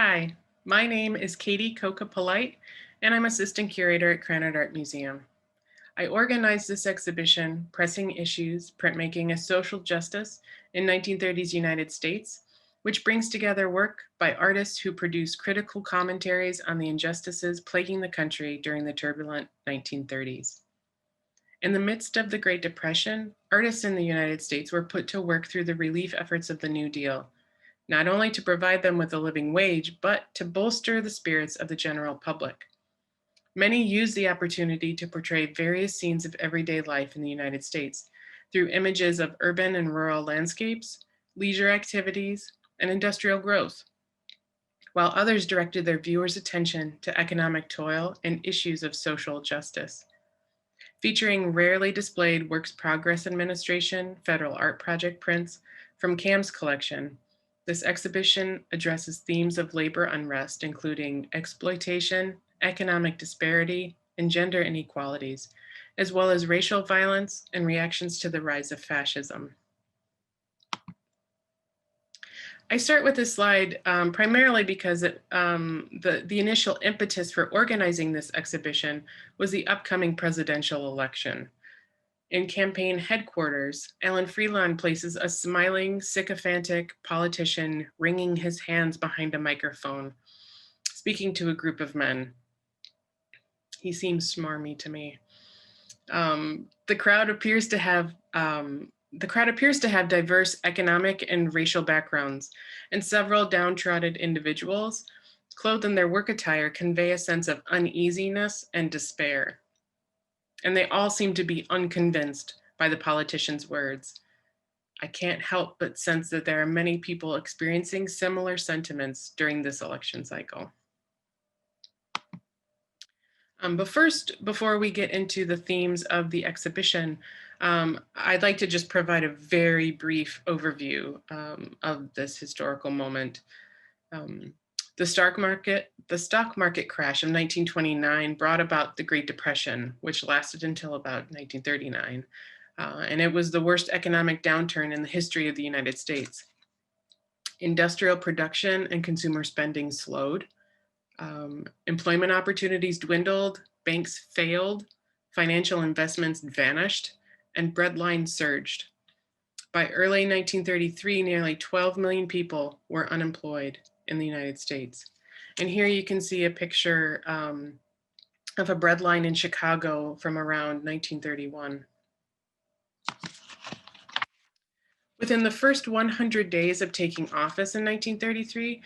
Hi, my name is Katie Koca Polite, and I'm assistant curator at Krannert Art Museum. I organized this exhibition, Pressing Issues, Printmaking as Social Justice in 1930s United States, which brings together work by artists who produce critical commentaries on the injustices plaguing the country during the turbulent 1930s. In the midst of the Great Depression, artists in the United States were put to work through the relief efforts of the New Deal, not only to provide them with a living wage, but to bolster the spirits of the general public. Many used the opportunity to portray various scenes of everyday life in the United States through images of urban and rural landscapes, leisure activities, and industrial growth, while others directed their viewers' attention to economic toil and issues of social justice. Featuring rarely displayed Works Progress Administration Federal Art Project prints from KAM's collection, this exhibition addresses themes of labor unrest, including exploitation, economic disparity, and gender inequalities, as well as racial violence and reactions to the rise of fascism. I start with this slide primarily because the initial impetus for organizing this exhibition was the upcoming presidential election. In campaign headquarters, Alan Freelon places a smiling, sycophantic politician wringing his hands behind a microphone, speaking to a group of men. He seems smarmy to me. The crowd appears to have diverse economic and racial backgrounds, and several downtrodden individuals, clothed in their work attire, convey a sense of uneasiness and despair. And they all seem to be unconvinced by the politician's words. I can't help but sense that there are many people experiencing similar sentiments during this election cycle. But first, before we get into the themes of the exhibition, I'd like to just provide a very brief overview of this historical moment. The stock market crash of 1929 brought about the Great Depression, which lasted until about 1939. And it was the worst economic downturn in the history of the United States. Industrial production and consumer spending slowed. Employment opportunities dwindled, banks failed, financial investments vanished, and breadlines surged. By early 1933, nearly 12 million people were unemployed in the United States. And here you can see a picture of a breadline in Chicago from around 1931. Within the first 100 days of taking office in 1933,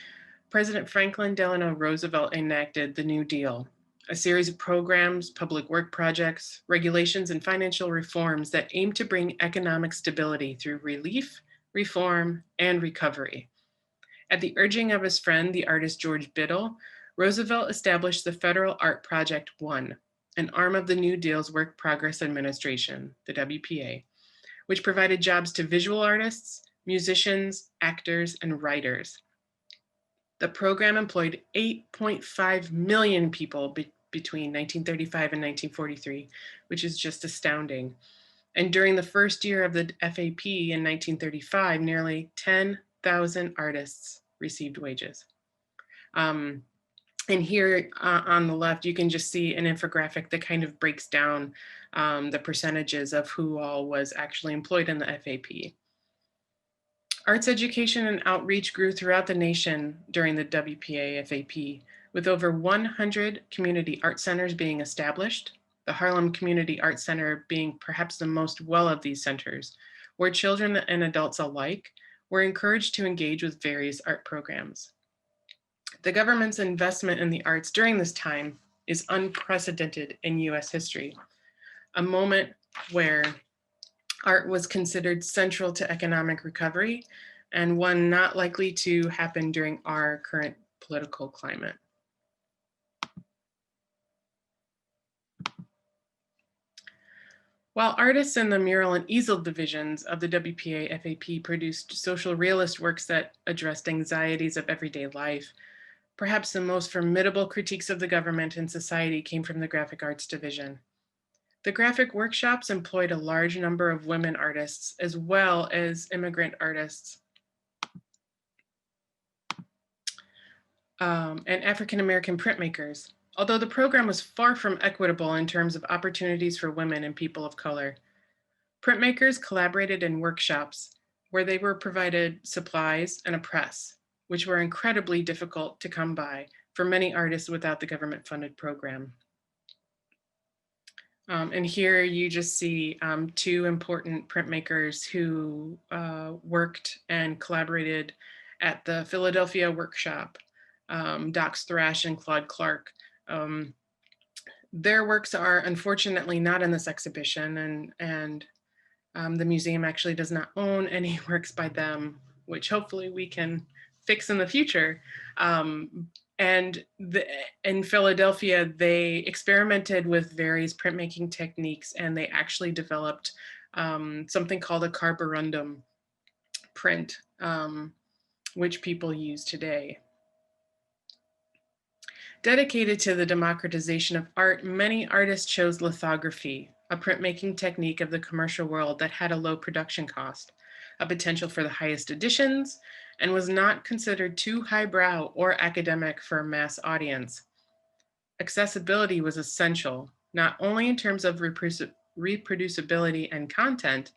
President Franklin Delano Roosevelt enacted the New Deal, a series of programs, public work projects, regulations, and financial reforms that aim to bring economic stability through relief, reform, and recovery. At the urging of his friend, the artist George Biddle, Roosevelt established the Federal Art Project 1, an arm of the New Deal's Work Progress Administration, the WPA, which provided jobs to visual artists, musicians, actors, and writers. The program employed 8.5 million people between 1935 and 1943, which is just astounding. And during the first year of the FAP in 1935, nearly 10,000 artists received wages. And here on the left, you can just see an infographic that kind of breaks down the percentages of who all was actually employed in the FAP. Arts education and outreach grew throughout the nation during the WPA FAP, with over 100 community art centers being established, the Harlem Community Art Center being perhaps the most well of these centers, where children and adults alike were encouraged to engage with various art programs. The government's investment in the arts during this time is unprecedented in US history, a moment where art was considered central to economic recovery and one not likely to happen during our current political climate. While artists in the mural and easel divisions of the WPA FAP produced social realist works that addressed anxieties of everyday life, perhaps the most formidable critiques of the government and society came from the graphic arts division. The graphic workshops employed a large number of women artists as well as immigrant artists. and African-American printmakers, although the program was far from equitable in terms of opportunities for women and people of color. Printmakers collaborated in workshops where they were provided supplies and a press, which were incredibly difficult to come by for many artists without the government-funded program. And here you just see two important printmakers who worked and collaborated at the Philadelphia workshop, Dox Thrash and Claude Clark. Their works are unfortunately not in this exhibition, and the museum actually does not own any works by them, which hopefully we can fix in the future. And in Philadelphia, they experimented with various printmaking techniques, and they actually developed something called a carborundum print, which people use today. Dedicated to the democratization of art, many artists chose lithography, a printmaking technique of the commercial world that had a low production cost, a potential for the highest editions, and was not considered too highbrow or academic for a mass audience. Accessibility was essential, not only in terms of reproducibility and content,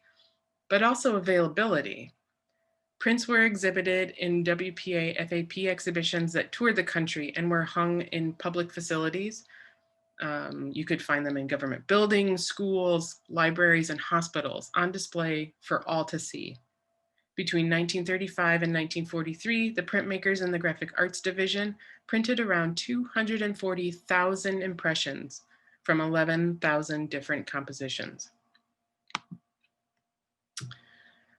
but also availability. Prints were exhibited in WPA FAP exhibitions that toured the country and were hung in public facilities. You could find them in government buildings, schools, libraries, and hospitals on display for all to see. Between 1935 and 1943, the printmakers in the Graphic Arts Division printed around 240,000 impressions from 11,000 different compositions.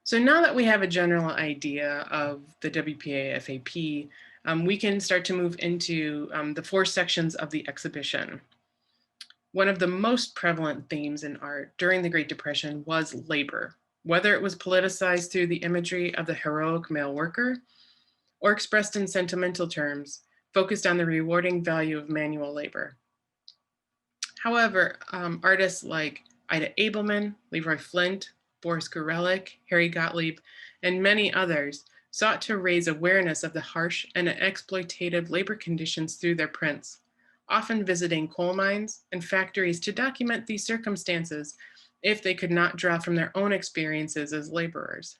So now that we have a general idea of the WPA FAP, we can start to move into the four sections of the exhibition. One of the most prevalent themes in art during the Great Depression was labor, whether it was politicized through the imagery of the heroic male worker or expressed in sentimental terms, focused on the rewarding value of manual labor. However, artists like Ida Abelman, Leroy Flint, Boris Gurelick, Harry Gottlieb, and many others sought to raise awareness of the harsh and exploitative labor conditions through their prints, often visiting coal mines and factories to document these circumstances if they could not draw from their own experiences as laborers.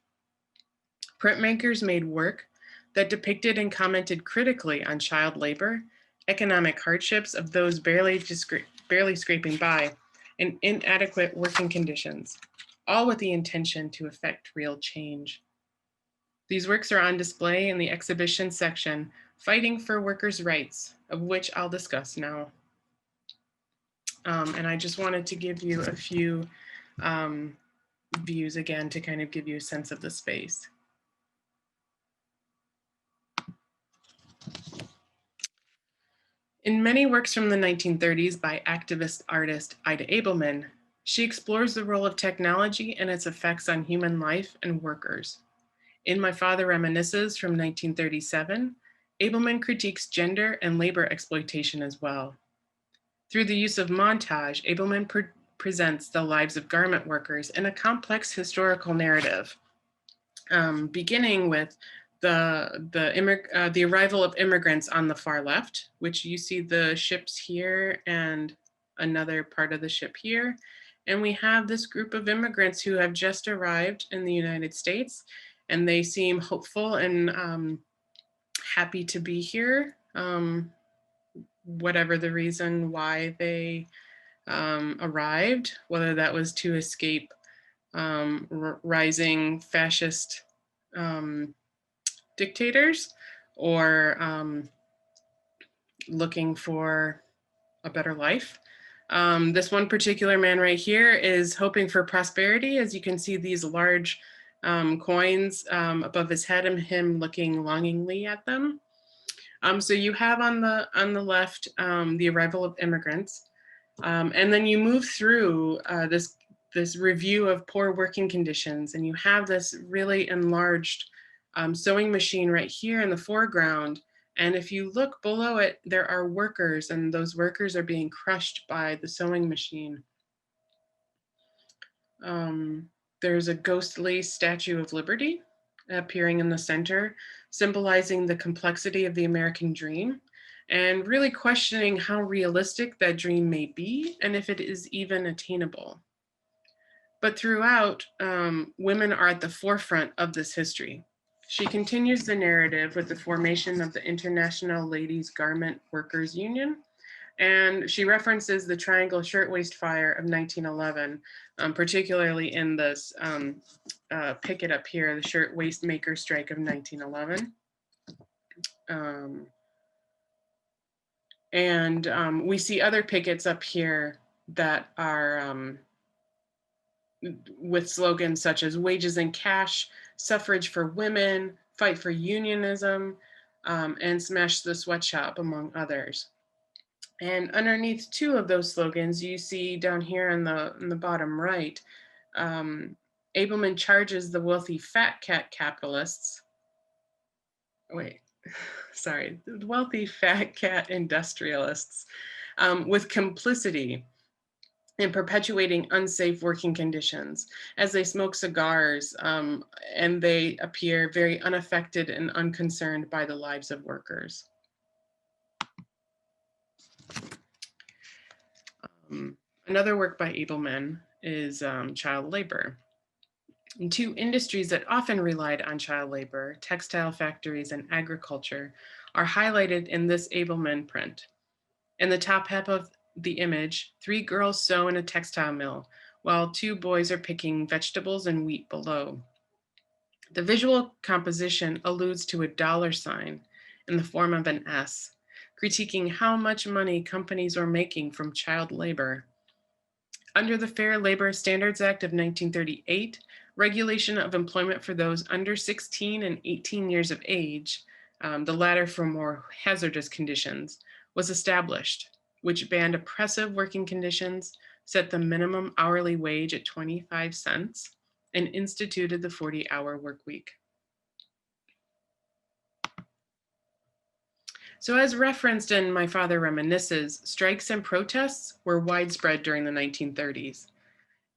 Printmakers made work that depicted and commented critically on child labor, economic hardships of those barely scraping by, and inadequate working conditions, all with the intention to effect real change. These works are on display in the exhibition section, Fighting for Workers' Rights, of which I'll discuss now. And I just wanted to give you a few views again to kind of give you a sense of the space. In many works from the 1930s by activist artist Ida Abelman, she explores the role of technology and its effects on human life and workers. In My Father Reminisces from 1937, Abelman critiques gender and labor exploitation as well. Through the use of montage, Abelman presents the lives of garment workers in a complex historical narrative, beginning with the arrival of immigrants on the far left, which you see the ships here and another part of the ship here. And we have this group of immigrants who have just arrived in the United States, and they seem hopeful and happy to be here, whatever the reason why they arrived, whether that was to escape rising fascist dictators or looking for a better life. This one particular man right here is hoping for prosperity. As you can see, these large coins above his head and him looking longingly at them. So you have on the left the arrival of immigrants, and then you move through this review of poor working conditions, and you have this really enlarged sewing machine right here in the foreground. And if you look below it, there are workers, and those workers are being crushed by the sewing machine. There's a ghostly Statue of Liberty appearing in the center, symbolizing the complexity of the American dream and really questioning how realistic that dream may be and if it is even attainable. But throughout, women are at the forefront of this history. She continues the narrative with the formation of the International Ladies Garment Workers Union, and she references the Triangle Shirtwaist Fire of 1911, particularly in this picket up here, the Shirtwaist Maker Strike of 1911. We see other pickets up here that are with slogans such as wages and cash, suffrage for women, fight for unionism, and smash the sweatshop, among others. And underneath two of those slogans, you see down here in the bottom right, Abelman charges the wealthy fat cat capitalists, the wealthy fat cat industrialists with complicity in perpetuating unsafe working conditions as they smoke cigars and they appear very unaffected and unconcerned by the lives of workers. Another work by Abelman is child labor. And two industries that often relied on child labor, textile factories and agriculture, are highlighted in this Abelman print. In the top half of the image, 3 girls sew in a textile mill, while 2 boys are picking vegetables and wheat below. The visual composition alludes to a dollar sign in the form of an S, critiquing how much money companies were making from child labor. Under the Fair Labor Standards Act of 1938, regulation of employment for those under 16 and 18 years of age, the latter for more hazardous conditions, was established, which banned oppressive working conditions, set the minimum hourly wage at 25 cents, and instituted the 40-hour work week. So as referenced in My Father Reminisces, strikes and protests were widespread during the 1930s.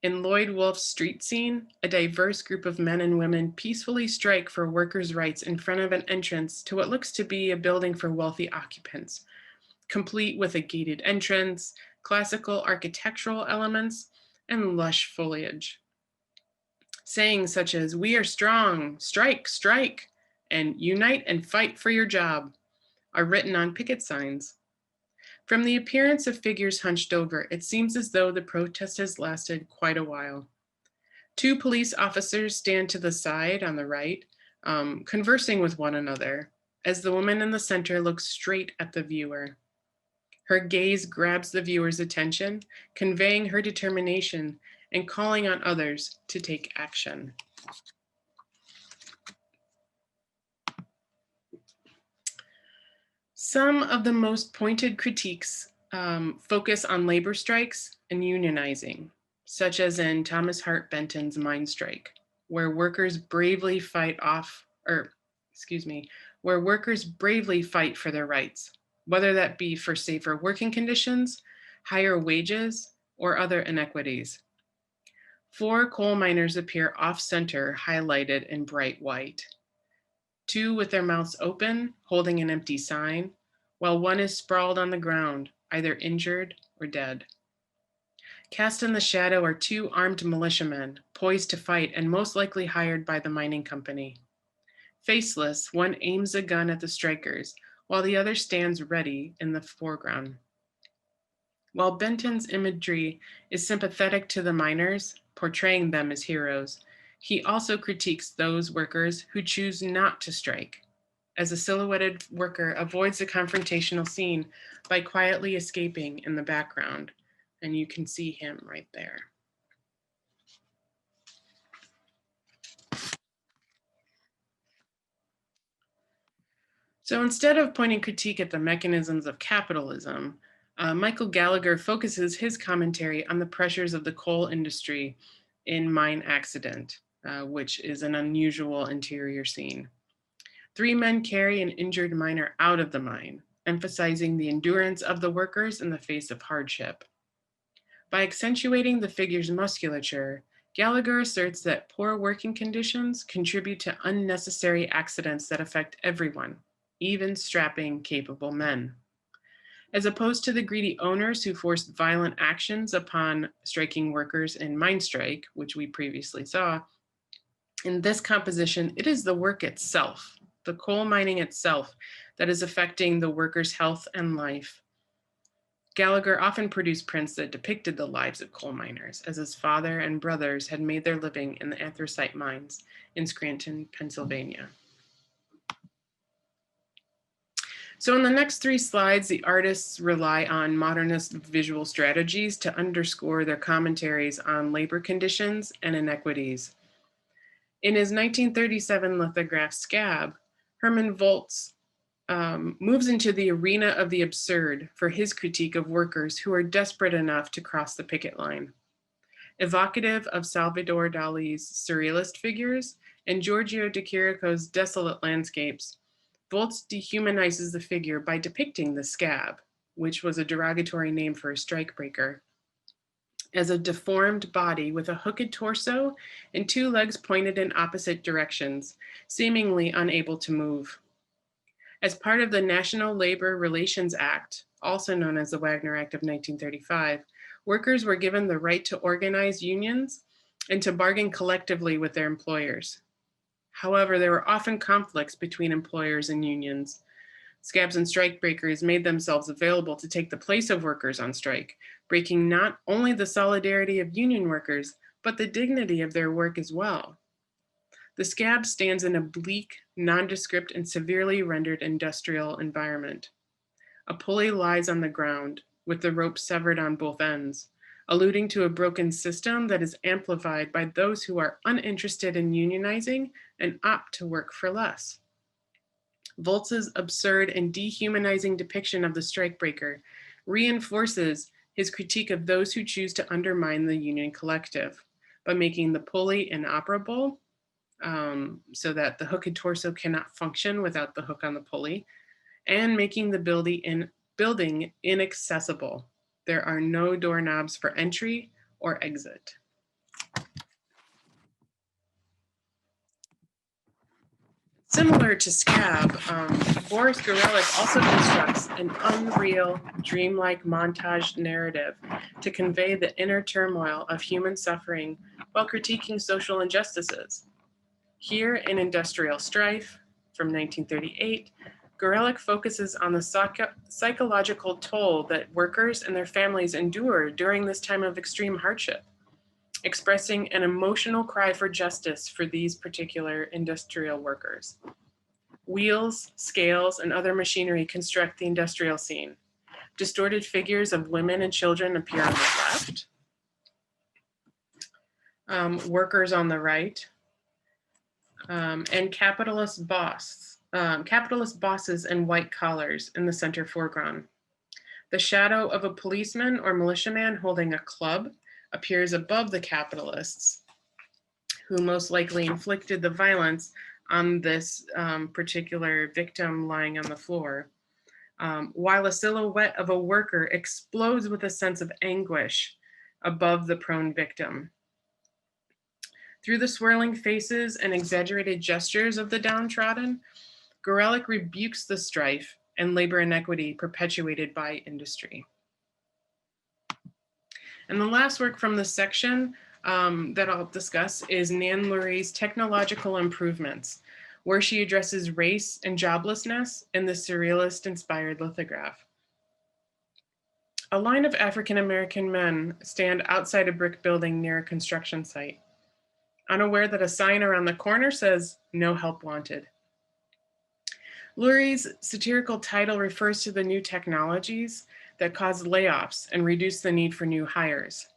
In Lloyd Wolf's Street Scene, a diverse group of men and women peacefully strike for workers' rights in front of an entrance to what looks to be a building for wealthy occupants, complete with a gated entrance, classical architectural elements, and lush foliage. Sayings such as, "We are strong, strike, strike," and "Unite and fight for your job," are written on picket signs. From the appearance of figures hunched over, it seems as though the protest has lasted quite a while. 2 police officers stand to the side on the right, conversing with one another, as the woman in the center looks straight at the viewer. Her gaze grabs the viewer's attention, conveying her determination and calling on others to take action. Some of the most pointed critiques focus on labor strikes and unionizing, such as in Thomas Hart Benton's mine strike, where workers bravely fight for their rights, whether that be for safer working conditions, higher wages, or other inequities. 4 coal miners appear off-center, highlighted in bright white. 2 with their mouths open, holding an empty sign, while 1 is sprawled on the ground, either injured or dead. Cast in the shadow are 2 armed militiamen, poised to fight and most likely hired by the mining company. Faceless, 1 aims a gun at the strikers, while the other stands ready in the foreground. While Benton's imagery is sympathetic to the miners, portraying them as heroes, he also critiques those workers who choose not to strike, as a silhouetted worker avoids the confrontational scene by quietly escaping in the background. And you can see him right there. So instead of pointing critique at the mechanisms of capitalism, Michael Gallagher focuses his commentary on the pressures of the coal industry in Mine Accident, which is an unusual interior scene. 3 men carry an injured miner out of the mine, emphasizing the endurance of the workers in the face of hardship. By accentuating the figure's musculature, Gallagher asserts that poor working conditions contribute to unnecessary accidents that affect everyone, even strapping, capable men. As opposed to the greedy owners who forced violent actions upon striking workers in mine strike, which we previously saw, in this composition, it is the work itself, the coal mining itself, that is affecting the workers' health and life. Gallagher often produced prints that depicted the lives of coal miners, as his father and brothers had made their living in the anthracite mines in Scranton, Pennsylvania. So in the next 3 slides, the artists rely on modernist visual strategies to underscore their commentaries on labor conditions and inequities. In his 1937 lithograph Scab, Hermann Volz moves into the arena of the absurd for his critique of workers who are desperate enough to cross the picket line. Evocative of Salvador Dali's surrealist figures and Giorgio de Chirico's desolate landscapes, Volz dehumanizes the figure by depicting the scab, which was a derogatory name for a strikebreaker, as a deformed body with a hooked torso and 2 legs pointed in opposite directions, seemingly unable to move. As part of the National Labor Relations Act, also known as the Wagner Act of 1935, workers were given the right to organize unions and to bargain collectively with their employers. However, there were often conflicts between employers and unions. Scabs and strikebreakers made themselves available to take the place of workers on strike, breaking not only the solidarity of union workers, but the dignity of their work as well. The scab stands in a bleak, nondescript, and severely rendered industrial environment. A pulley lies on the ground, with the rope severed on both ends, alluding to a broken system that is amplified by those who are uninterested in unionizing and opt to work for less. Volz's absurd and dehumanizing depiction of the strikebreaker reinforces his critique of those who choose to undermine the union collective by making the pulley inoperable, so that the hooked torso cannot function without the hook on the pulley, and making the building inaccessible. There are no doorknobs for entry or exit. Similar to Scab, Boris Gorelick also constructs an unreal, dreamlike montage narrative to convey the inner turmoil of human suffering while critiquing social injustices. Here in Industrial Strife from 1938, Gorelick focuses on the psychological toll that workers and their families endure during this time of extreme hardship, expressing an emotional cry for justice for these particular industrial workers. Wheels, scales, and other machinery construct the industrial scene. Distorted figures of women and children appear on the left, workers on the right, and capitalist bosses in white collars in the center foreground. The shadow of a policeman or militiaman holding a club appears above the capitalists, who most likely inflicted the violence on this particular victim lying on the floor, while a silhouette of a worker explodes with a sense of anguish above the prone victim. Through the swirling faces and exaggerated gestures of the downtrodden, Gorelick rebukes the strife and labor inequity perpetuated by industry. And the last work from this section that I'll discuss is Nan Lurie's Technological Improvements, where she addresses race and joblessness in the surrealist-inspired lithograph. A line of African-American men stand outside a brick building near a construction site, unaware that a sign around the corner says, "No help wanted." Lurie's satirical title refers to the new technologies that cause layoffs and reduce the need for new hires.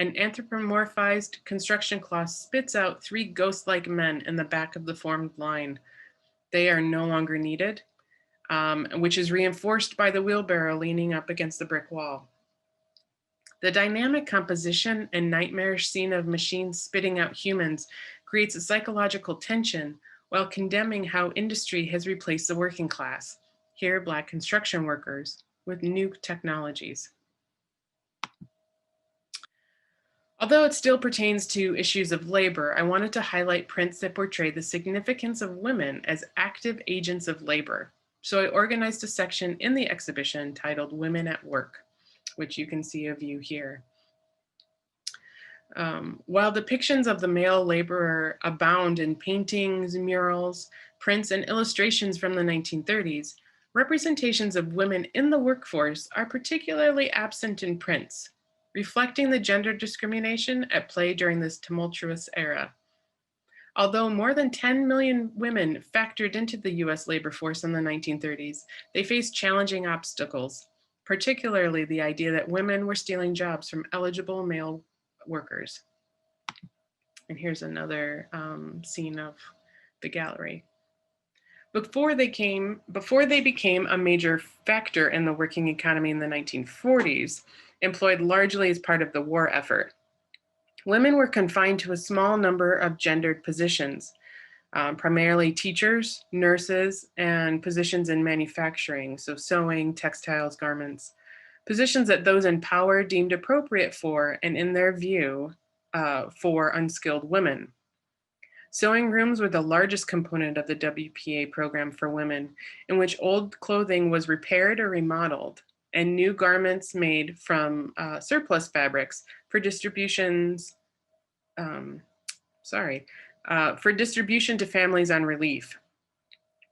An anthropomorphized construction cloth spits out 3 ghost-like men in the back of the formed line. They are no longer needed, which is reinforced by the wheelbarrow leaning up against the brick wall. The dynamic composition and nightmarish scene of machines spitting out humans creates a psychological tension while condemning how industry has replaced the working class, here Black construction workers, with new technologies. Although it still pertains to issues of labor, I wanted to highlight prints that portray the significance of women as active agents of labor. So I organized a section in the exhibition titled Women at Work, which you can see a view here. While depictions of the male laborer abound in paintings, murals, prints, and illustrations from the 1930s, representations of women in the workforce are particularly absent in prints, reflecting the gender discrimination at play during this tumultuous era. Although more than 10 million women factored into the US labor force in the 1930s, they faced challenging obstacles, particularly the idea that women were stealing jobs from eligible male workers. And here's another scene of the gallery. Before they became a major factor in the working economy in the 1940s, employed largely as part of the war effort, women were confined to a small number of gendered positions, primarily teachers, nurses, and positions in manufacturing, so sewing, textiles, garments, positions that those in power deemed appropriate for, and in their view, for unskilled women. Sewing rooms were the largest component of the WPA program for women, in which old clothing was repaired or remodeled, and new garments made from surplus fabrics for distributions, for distribution to families on relief.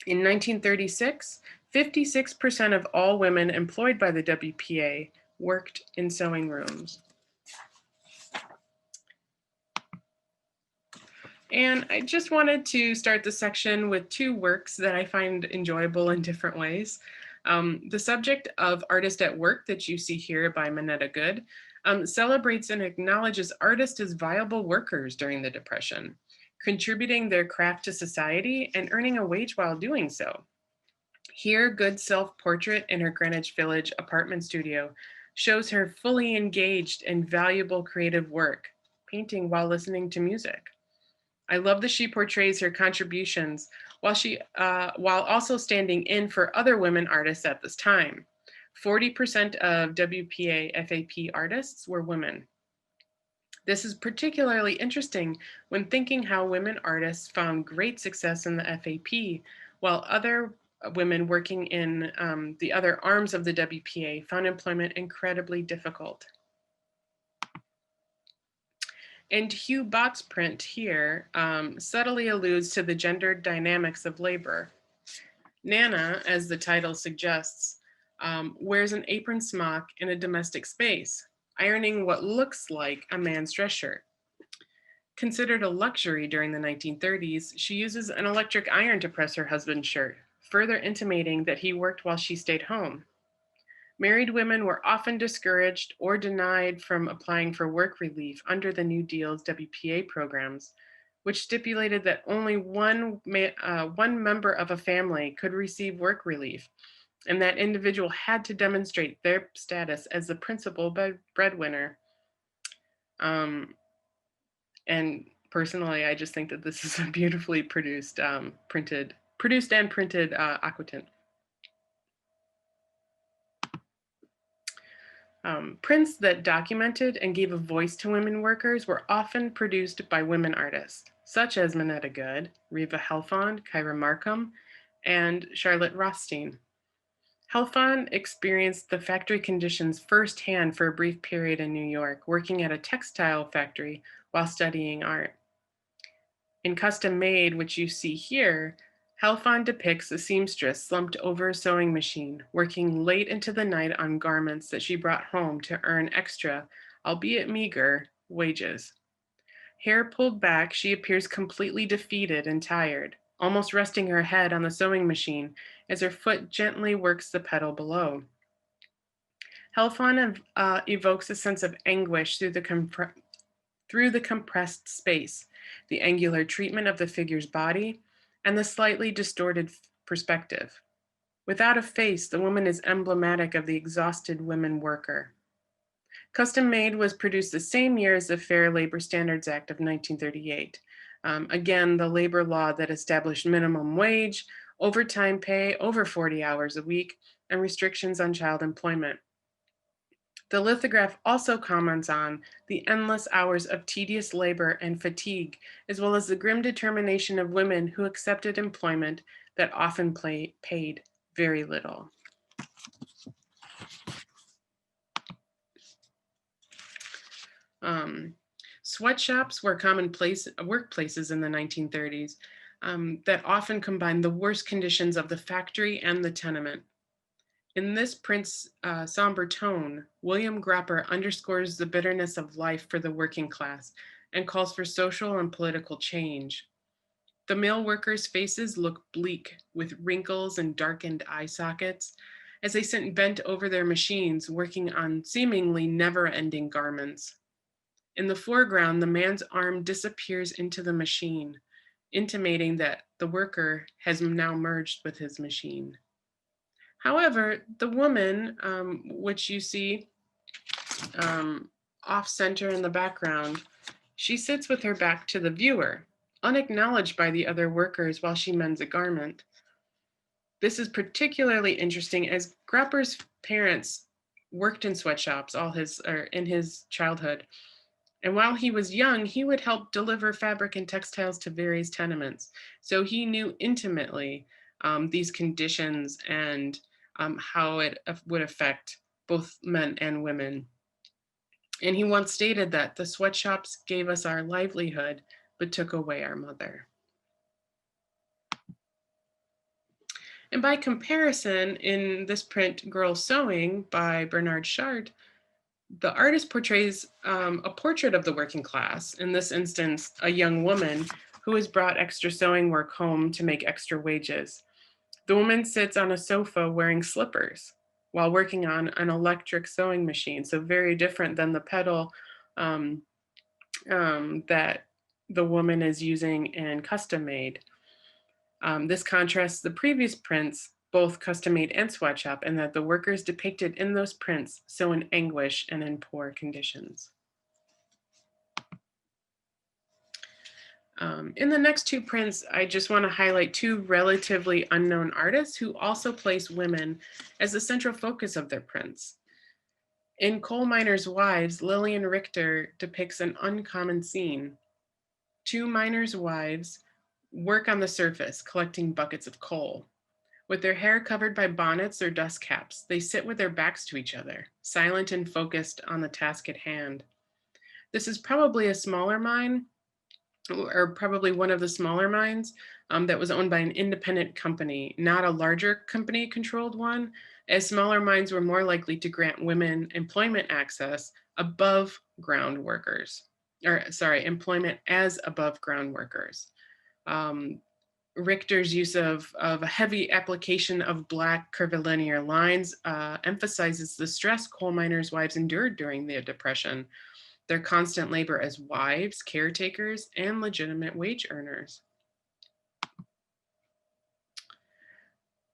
In 1936, 56% of all women employed by the WPA worked in sewing rooms. And I just wanted to start the section with two works that I find enjoyable in different ways. The subject of Artist at Work that you see here by Minetta Good celebrates and acknowledges artists as viable workers during the Depression, contributing their craft to society and earning a wage while doing so. Here, Good's self-portrait in her Greenwich Village apartment studio shows her fully engaged in valuable creative work, painting while listening to music. I love that she portrays her contributions while also standing in for other women artists at this time. 40% of WPA FAP artists were women. This is particularly interesting when thinking how women artists found great success in the FAP, while other women working in the other arms of the WPA found employment incredibly difficult. And Hugh Bott's print here subtly alludes to the gendered dynamics of labor. Nana, as the title suggests, wears an apron smock in a domestic space, ironing what looks like a man's dress shirt. Considered a luxury during the 1930s, she uses an electric iron to press her husband's shirt, further intimating that he worked while she stayed home. Married women were often discouraged or denied from applying for work relief under the New Deal's WPA programs, which stipulated that only one member of a family could receive work relief, and that individual had to demonstrate their status as the principal breadwinner. And personally, I just think that this is a beautifully produced and printed aquatint. Prints that documented and gave a voice to women workers were often produced by women artists, such as Minetta Good, Reva Helfand, Kyra Markham, and Charlotte Rothstein. Helfand experienced the factory conditions firsthand for a brief period in New York, working at a textile factory while studying art. In Custom Made, which you see here, Helfand depicts a seamstress slumped over a sewing machine, working late into the night on garments that she brought home to earn extra, albeit meager, wages. Hair pulled back, she appears completely defeated and tired, almost resting her head on the sewing machine as her foot gently works the pedal below. Helfand evokes a sense of anguish through the compressed space, the angular treatment of the figure's body, and the slightly distorted perspective. Without a face, the woman is emblematic of the exhausted women worker. Custom Made was produced the same year as the Fair Labor Standards Act of 1938. Again, the labor law that established minimum wage, overtime pay over 40 hours a week, and restrictions on child employment. The lithograph also comments on the endless hours of tedious labor and fatigue, as well as the grim determination of women who accepted employment that often paid very little. Sweatshops were commonplace workplaces in the 1930s that often combined the worst conditions of the factory and the tenement. In this print's somber tone, William Gropper underscores the bitterness of life for the working class and calls for social and political change. The male workers' faces look bleak with wrinkles and darkened eye sockets as they sit bent over their machines working on seemingly never-ending garments. In the foreground, the man's arm disappears into the machine, intimating that the worker has now merged with his machine. However, the woman, which you see off center in the background, she sits with her back to the viewer, unacknowledged by the other workers while she mends a garment. This is particularly interesting as Gropper's parents worked in sweatshops in his childhood. And while he was young, he would help deliver fabric and textiles to various tenements. So he knew intimately these conditions and how it would affect both men and women. And he once stated that the sweatshops gave us our livelihood, but took away our mother. And by comparison, in this print, Girl Sewing by Bernard Chard, the artist portrays a portrait of the working class, in this instance, a young woman who has brought extra sewing work home to make extra wages. The woman sits on a sofa wearing slippers while working on an electric sewing machine, so very different than the pedal that the woman is using in custom made. This contrasts the previous prints, both custom made and sweatshop, and that the workers depicted in those prints sew in anguish and in poor conditions. In the next two prints, I just want to highlight two relatively unknown artists who also place women as the central focus of their prints. In Coal Miners' Wives, Lillian Richter depicts an uncommon scene. Two miners' wives work on the surface, collecting buckets of coal. With their hair covered by bonnets or dust caps, they sit with their backs to each other, silent and focused on the task at hand. This is probably a smaller mine, or probably one of the smaller mines that was owned by an independent company, not a larger company controlled one, as smaller mines were more likely to grant women employment access above ground workers, employment as above ground workers. Richter's use of a heavy application of black curvilinear lines emphasizes the stress coal miners' wives endured during the Depression, their constant labor as wives, caretakers, and legitimate wage earners.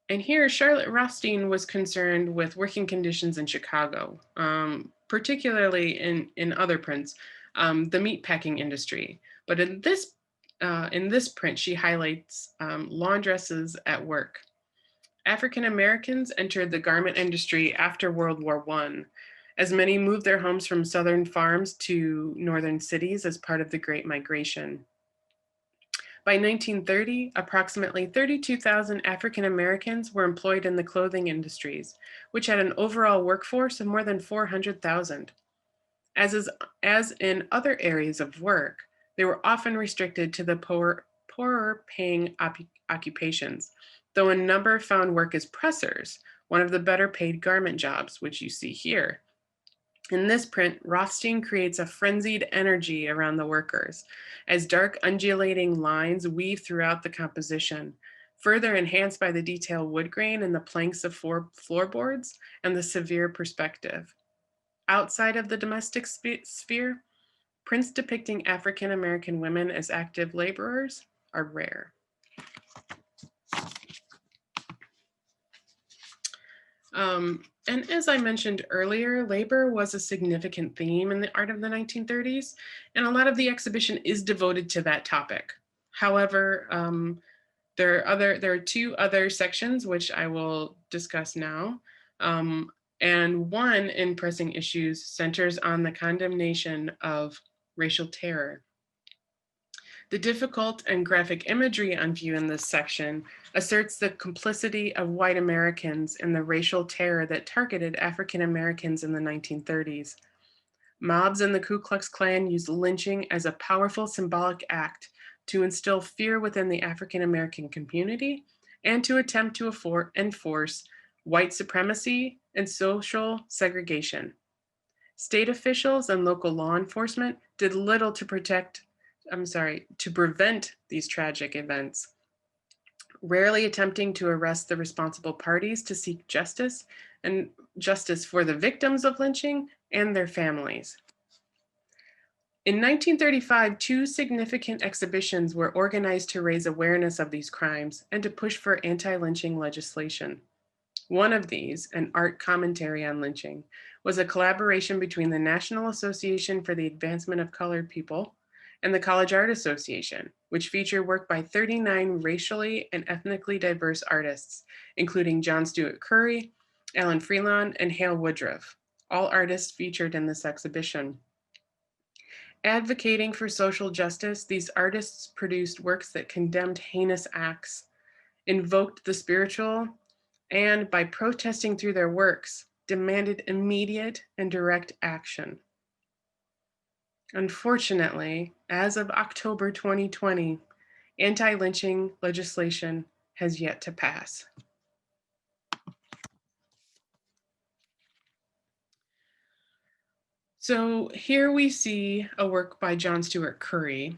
And here, Charlotte Rothstein was concerned with working conditions in Chicago, particularly in other prints, the meatpacking industry. But in this print, she highlights laundresses at work. African Americans entered the garment industry after World War I, as many moved their homes from southern farms to northern cities as part of the Great Migration. By 1930, approximately 32,000 African Americans were employed in the clothing industries, which had an overall workforce of more than 400,000. As in other areas of work, they were often restricted to the poorer paying occupations, though a number found work as pressers, one of the better paid garment jobs, which you see here. In this print, Rothstein creates a frenzied energy around the workers, as dark undulating lines weave throughout the composition, further enhanced by the detailed wood grain in the planks of floorboards and the severe perspective. Outside of the domestic sphere, prints depicting African American women as active laborers are rare. And as I mentioned earlier, labor was a significant theme in the art of the 1930s, and a lot of the exhibition is devoted to that topic. However, there are two other sections which I will discuss now. And one in Pressing Issues centers on the condemnation of racial terror. The difficult and graphic imagery on view in this section asserts the complicity of white Americans in the racial terror that targeted African Americans in the 1930s. Mobs in the Ku Klux Klan used lynching as a powerful symbolic act to instill fear within the African American community and to attempt to enforce white supremacy and social segregation. State officials and local law enforcement did little to prevent these tragic events, rarely attempting to arrest the responsible parties to seek justice and justice for the victims of lynching and their families. In 1935, two significant exhibitions were organized to raise awareness of these crimes and to push for anti-lynching legislation. One of these, an art commentary on lynching, was a collaboration between the National Association for the Advancement of Colored People and the College Art Association, which featured work by 39 racially and ethnically diverse artists, including John Stuart Curry, Alan Freelon, and Hale Woodruff, all artists featured in this exhibition. Advocating for social justice, these artists produced works that condemned heinous acts, invoked the spiritual, and by protesting through their works, demanded immediate and direct action. Unfortunately, as of October 2020, anti-lynching legislation has yet to pass. So here we see a work by John Stuart Curry,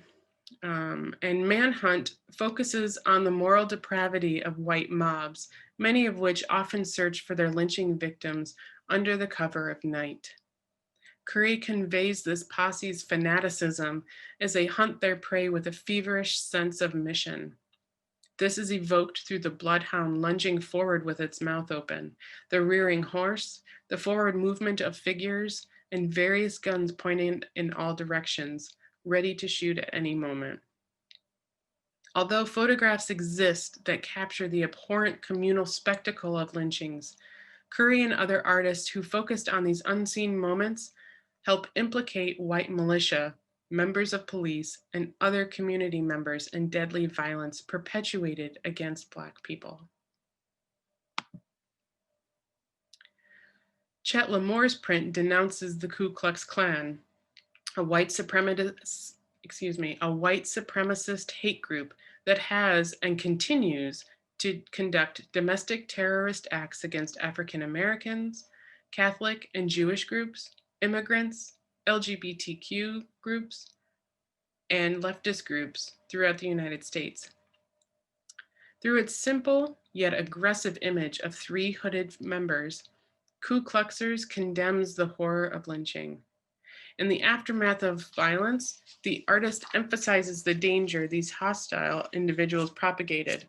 and Manhunt focuses on the moral depravity of white mobs, many of which often search for their lynching victims under the cover of night. Curry conveys this posse's fanaticism as they hunt their prey with a feverish sense of mission. This is evoked through the bloodhound lunging forward with its mouth open, the rearing horse, the forward movement of figures, and various guns pointing in all directions, ready to shoot at any moment. Although photographs exist that capture the abhorrent communal spectacle of lynchings, Curry and other artists who focused on these unseen moments help implicate white militia, members of police, and other community members in deadly violence perpetuated against Black people. Chet Lamore's print denounces the Ku Klux Klan, a white supremacist hate group that has and continues to conduct domestic terrorist acts against African Americans, Catholic and Jewish groups, immigrants, LGBTQ groups, and leftist groups throughout the United States. Through its simple yet aggressive image of three hooded members, Ku Kluxers condemns the horror of lynching. In the aftermath of violence, the artist emphasizes the danger these hostile individuals propagated.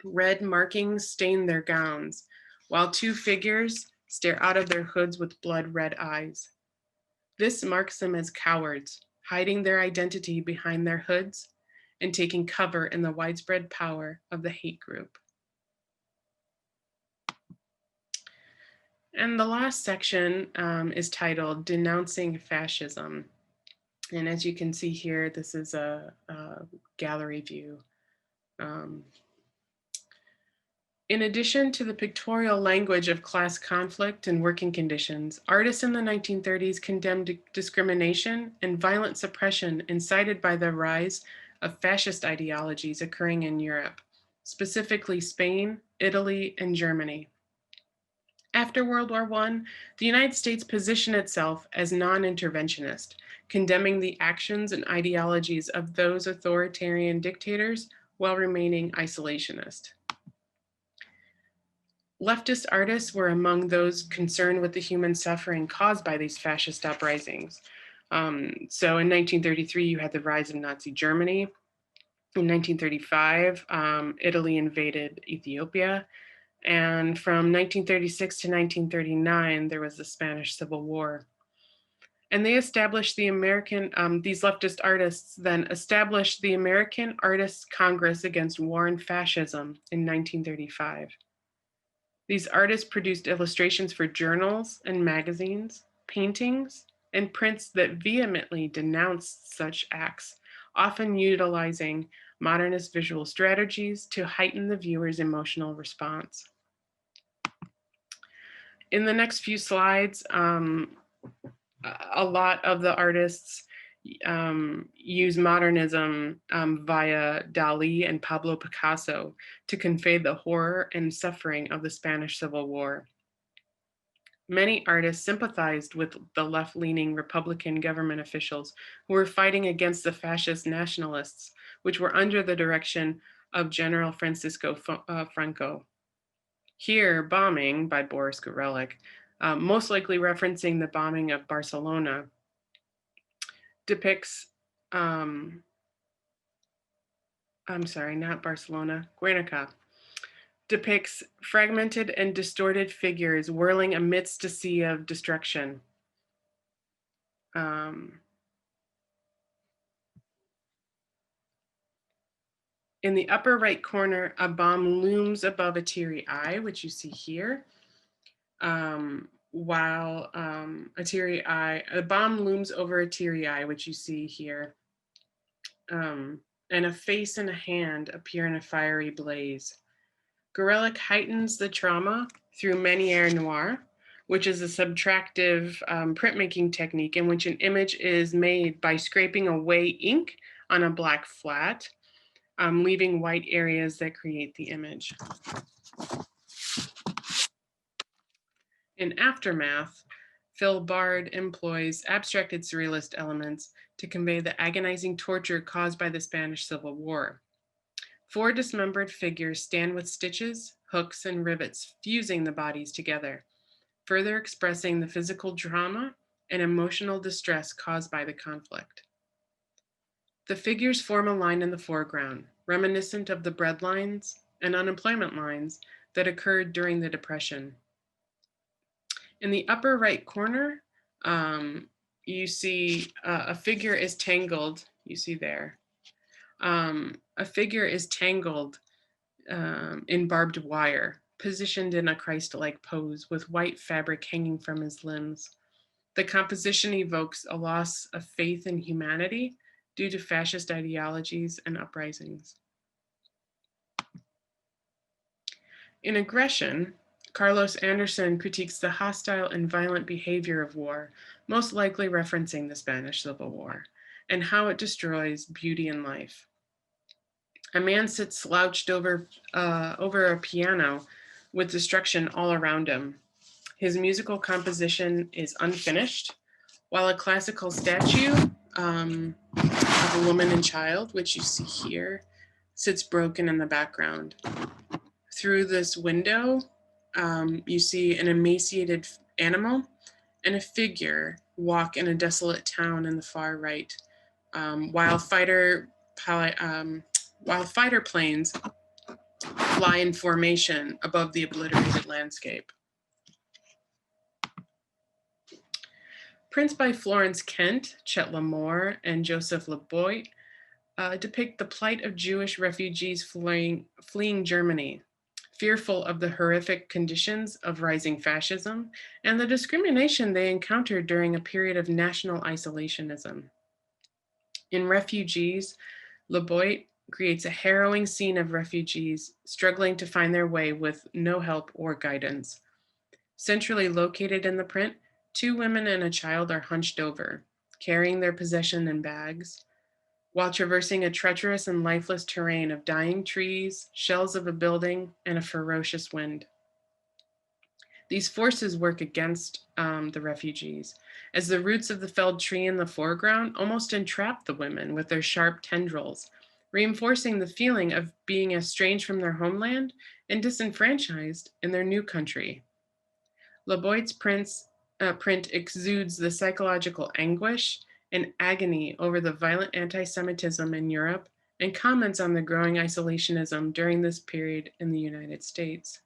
Red markings stain their gowns, while two figures stare out of their hoods with blood-red eyes. This marks them as cowards, hiding their identity behind their hoods and taking cover in the widespread power of the hate group. And the last section is titled Denouncing Fascism. And as you can see here, this is a gallery view. In addition to the pictorial language of class conflict and working conditions, artists in the 1930s condemned discrimination and violent suppression incited by the rise of fascist ideologies occurring in Europe, specifically Spain, Italy, and Germany. After World War I, the United States positioned itself as non-interventionist, condemning the actions and ideologies of those authoritarian dictators while remaining isolationist. Leftist artists were among those concerned with the human suffering caused by these fascist uprisings. So in 1933, you had the rise of Nazi Germany. In 1935, Italy invaded Ethiopia. And from 1936 to 1939, there was the Spanish Civil War. And they established the these leftist artists then established the American Artists Congress Against War and Fascism in 1935. These artists produced illustrations for journals and magazines, paintings, and prints that vehemently denounced such acts, often utilizing modernist visual strategies to heighten the viewer's emotional response. In the next few slides, a lot of the artists use modernism via Dali and Pablo Picasso to convey the horror and suffering of the Spanish Civil War. Many artists sympathized with the left-leaning Republican government officials who were fighting against the fascist nationalists, which were under the direction of General Francisco Franco. Here, Bombing by Boris Gurelic, most likely referencing the bombing of Barcelona, depicts, I'm sorry, not Barcelona, Guernica, depicts fragmented and distorted figures whirling amidst a sea of destruction. In the upper right corner, a bomb looms above a teary eye, which you see here. While a bomb looms over a teary eye, which you see here. And a face and a hand appear in a fiery blaze. Gurelic heightens the trauma through manière noire, which is a subtractive printmaking technique in which an image is made by scraping away ink on a black flat, leaving white areas that create the image. In Aftermath, Phil Bard employs abstracted surrealist elements to convey the agonizing torture caused by the Spanish Civil War. 4 dismembered figures stand with stitches, hooks, and rivets fusing the bodies together, further expressing the physical trauma and emotional distress caused by the conflict. The figures form a line in the foreground, reminiscent of the bread lines and unemployment lines that occurred during the Depression. In the upper right corner, you see a figure is tangled, you see there. A figure is tangled in barbed wire, positioned in a Christ-like pose with white fabric hanging from his limbs. The composition evokes a loss of faith in humanity due to fascist ideologies and uprisings. In Aggression, Carlos Anderson critiques the hostile and violent behavior of war, most likely referencing the Spanish Civil War, and how it destroys beauty and life. A man sits slouched over a piano with destruction all around him. His musical composition is unfinished, while a classical statue of a woman and child, which you see here, sits broken in the background. Through this window, you see an emaciated animal and a figure walk in a desolate town in the far right, while fighter planes fly in formation above the obliterated landscape. Prints by Florence Kent, Chet Lamore, and Joseph Leboit depict the plight of Jewish refugees fleeing Germany, fearful of the horrific conditions of rising fascism and the discrimination they encountered during a period of national isolationism. In Refugees, Leboit creates a harrowing scene of refugees struggling to find their way with no help or guidance. Centrally located in the print, 2 women and a child are hunched over, carrying their possession in bags, while traversing a treacherous and lifeless terrain of dying trees, shells of a building, and a ferocious wind. These forces work against the refugees, as the roots of the felled tree in the foreground almost entrap the women with their sharp tendrils, reinforcing the feeling of being estranged from their homeland and disenfranchised in their new country. Leboit's print exudes the psychological anguish and agony over the violent anti-Semitism in Europe and comments on the growing isolationism during this period in the United States.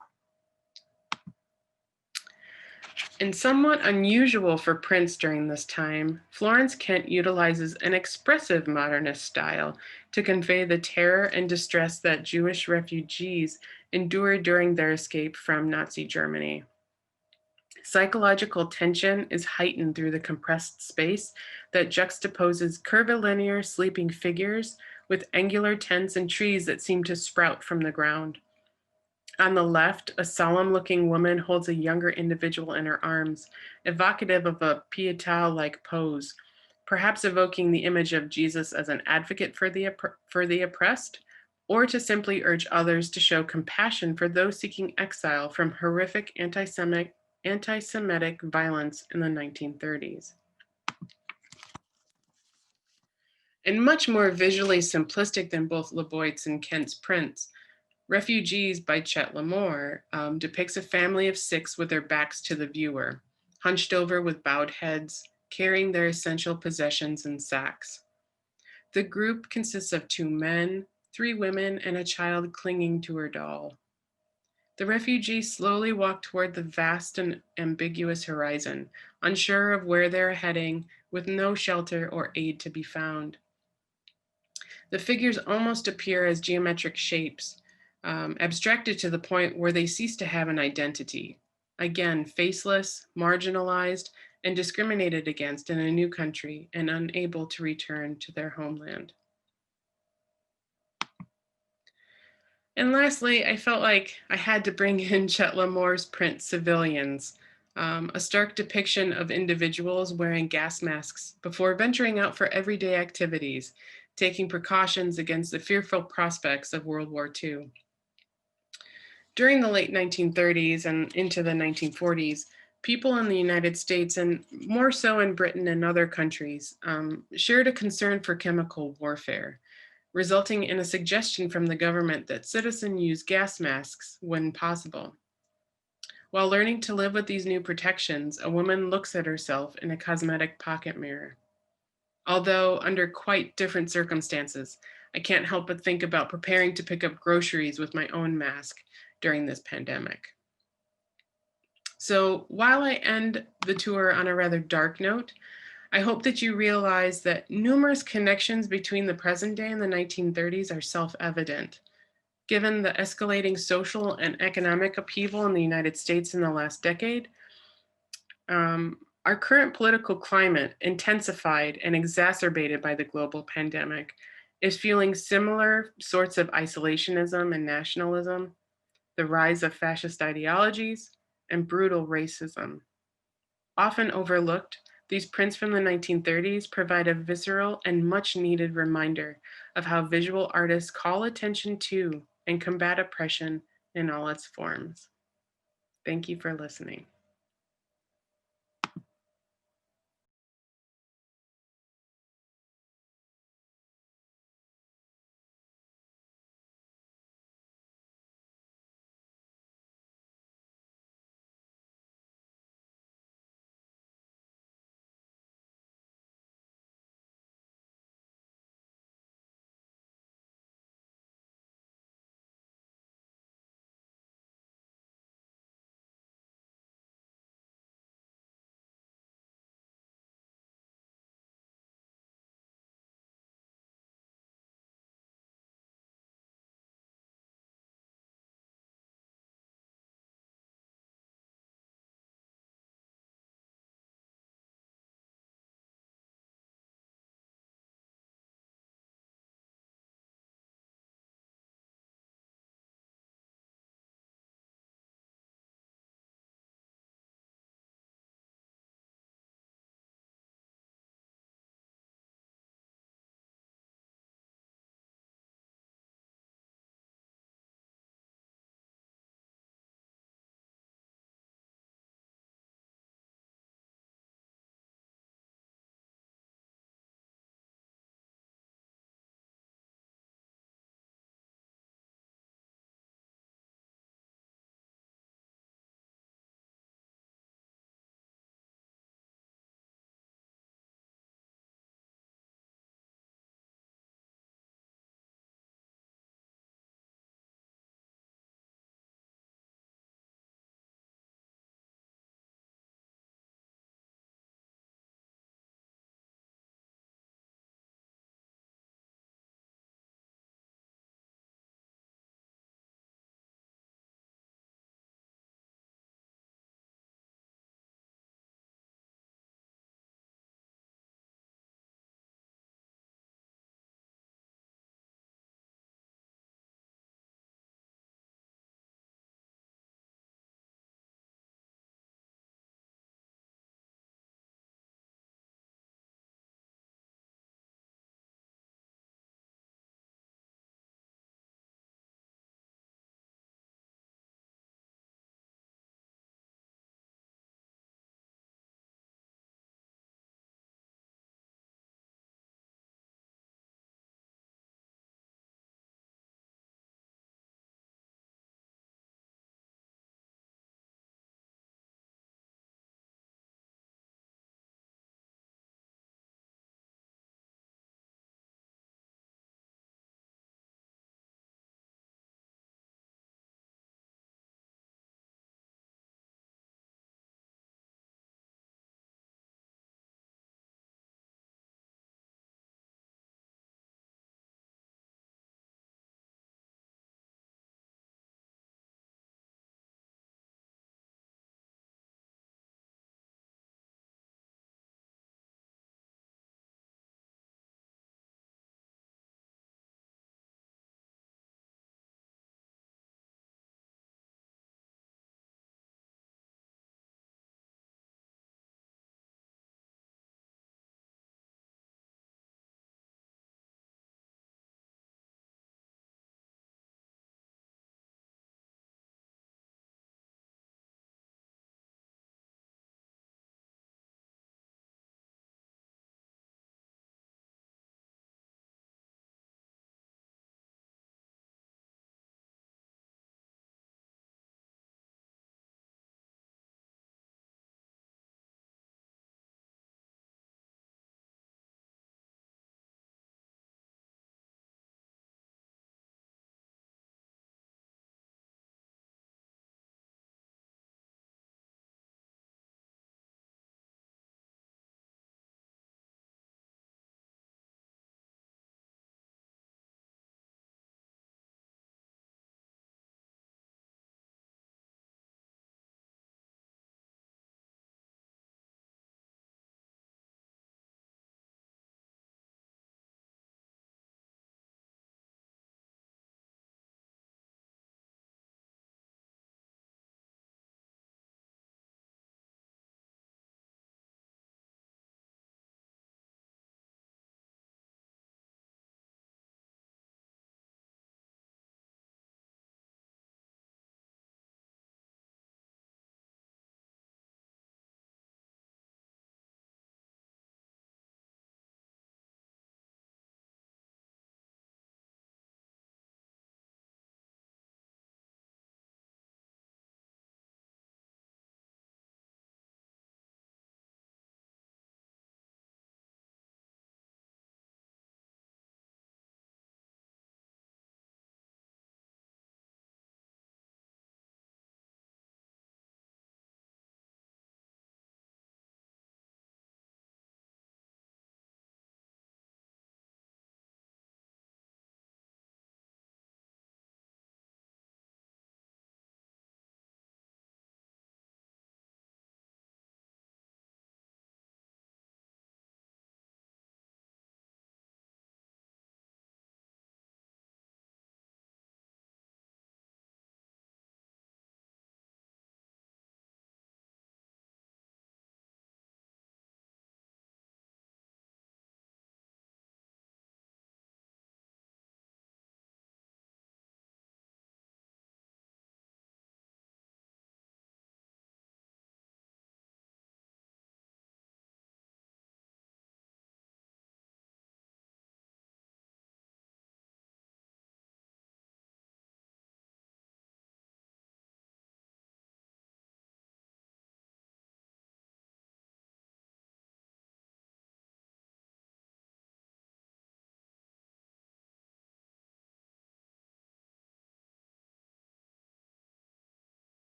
And somewhat unusual for prints during this time, Florence Kent utilizes an expressive modernist style to convey the terror and distress that Jewish refugees endured during their escape from Nazi Germany. Psychological tension is heightened through the compressed space that juxtaposes curvilinear sleeping figures with angular tents and trees that seem to sprout from the ground. On the left, a solemn-looking woman holds a younger individual in her arms, evocative of a Pietà-like pose, perhaps evoking the image of Jesus as an advocate for the oppressed, or to simply urge others to show compassion for those seeking exile from horrific anti-Semitic violence in the 1930s. And much more visually simplistic than both LeBoyt's and Kent's prints, Refugees by Chet Lamore depicts a family of 6 with their backs to the viewer, hunched over with bowed heads, carrying their essential possessions in sacks. The group consists of 2 men, 3 women, and a child clinging to her doll. The refugees slowly walk toward the vast and ambiguous horizon, unsure of where they're heading, with no shelter or aid to be found. The figures almost appear as geometric shapes, abstracted to the point where they cease to have an identity. Again, faceless, marginalized, and discriminated against in a new country and unable to return to their homeland. And lastly, I felt like I had to bring in Chet Lamore's print Civilians, a stark depiction of individuals wearing gas masks before venturing out for everyday activities, taking precautions against the fearful prospects of World War II. During the late 1930s and into the 1940s, people in the United States, and more so in Britain and other countries, shared a concern for chemical warfare, resulting in a suggestion from the government that citizens use gas masks when possible. While learning to live with these new protections, a woman looks at herself in a cosmetic pocket mirror. Although under quite different circumstances, I can't help but think about preparing to pick up groceries with my own mask during this pandemic. So while I end the tour on a rather dark note, I hope that you realize that numerous connections between the present day and the 1930s are self-evident. Given the escalating social and economic upheaval in the United States in the last decade, our current political climate, intensified and exacerbated by the global pandemic, is fueling similar sorts of isolationism and nationalism, the rise of fascist ideologies, and brutal racism. Often overlooked, these prints from the 1930s provide a visceral and much needed reminder of how visual artists call attention to and combat oppression in all its forms. Thank you for listening.